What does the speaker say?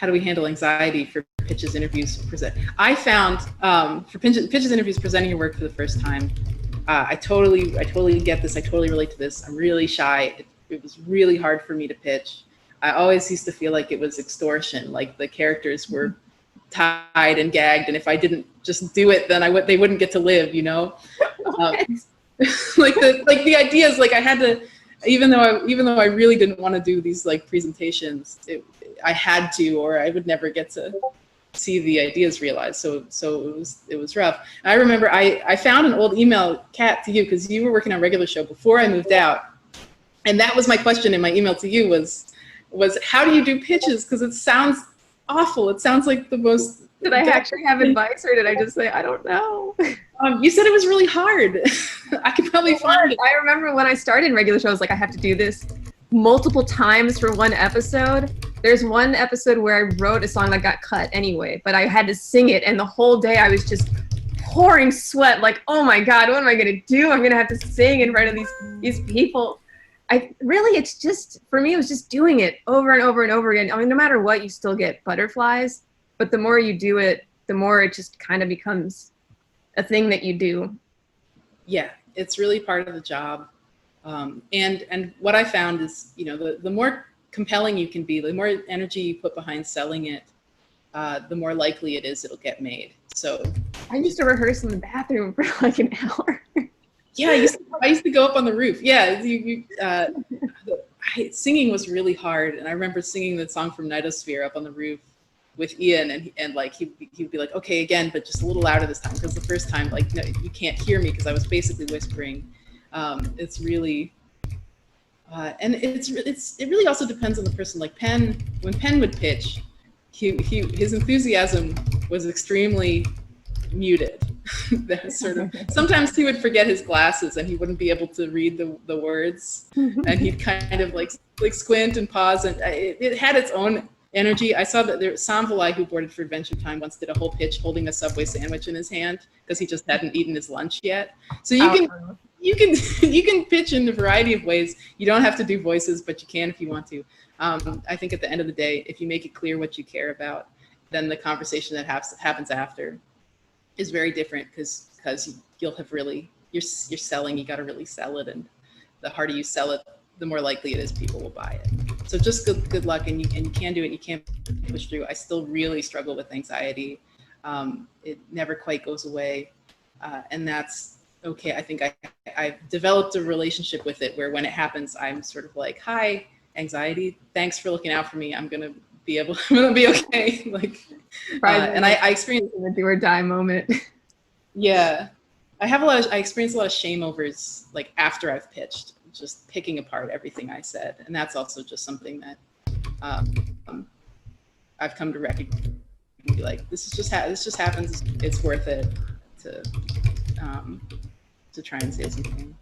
how do we handle anxiety for pitches, interviews, present. I found for pitches, interviews, presenting your work for the first time, I totally get this. I totally relate to this. I'm really shy. It was really hard for me to pitch. I always used to feel like it was extortion, like the characters were tied and gagged, and if I didn't just do it, then they wouldn't get to live, you know. Like the ideas, like I had to, even though I really didn't want to do these like presentations, I had to, or I would never get to see the ideas realized. So it was rough. And I remember I found an old email, Kat, to you, because you were working on Regular Show before I moved out, and that was my question in my email to you was how do you do pitches? Because it sounds awful. It sounds like the most. Did I actually have advice, or did I just say I don't know? You said it was really hard. I could probably find it. I remember when I started in Regular Show, I was like, I have to do this multiple times for one episode. There's one episode where I wrote a song that got cut anyway, but I had to sing it, and the whole day I was just pouring sweat, like, oh my God, what am I gonna do? I'm gonna have to sing in front of these people. It's just, for me, it was just doing it over and over and over again. I mean, no matter what, you still get butterflies, but the more you do it, the more it just kind of becomes a thing that you do. Yeah, it's really part of the job. And what I found is, you know, the more compelling you can be, the more energy you put behind selling it, the more likely it is it'll get made. So I used to rehearse in the bathroom for like an hour. Yeah, I used to go up on the roof. Yeah, singing was really hard, and I remember singing the song from Nightosphere up on the roof with Ian, and like he'd be like, okay, again, but just a little louder this time, because the first time, like, no, you can't hear me because I was basically whispering. It's really, and it really also depends on the person. Like Penn, when Penn would pitch, his enthusiasm was extremely muted. Sort of, sometimes he would forget his glasses and he wouldn't be able to read the words, and he'd kind of like squint and pause, and it had its own energy. I saw that Sam Valai, who boarded for Adventure Time, once did a whole pitch holding a Subway sandwich in his hand because he just hadn't eaten his lunch yet. So you can pitch in a variety of ways. You don't have to do voices, but you can if you want to. I think at the end of the day, if you make it clear what you care about, then the conversation that happens after is very different, because you'll have really, you're selling, you got to really sell it, and the harder you sell it, the more likely it is people will buy it. So just good luck, and you can do it. You can't push through. I still really struggle with anxiety. It never quite goes away, and that's okay. I think I've developed a relationship with it where when it happens, I'm sort of like, hi, anxiety, thanks for looking out for me. I'm gonna be okay. Like, and I experienced the do or die moment. Yeah, I experienced a lot of shame overs, like after I've pitched, just picking apart everything I said, and that's also just something that I've come to recognize. Be like, this just happens. It's worth it to try and say something.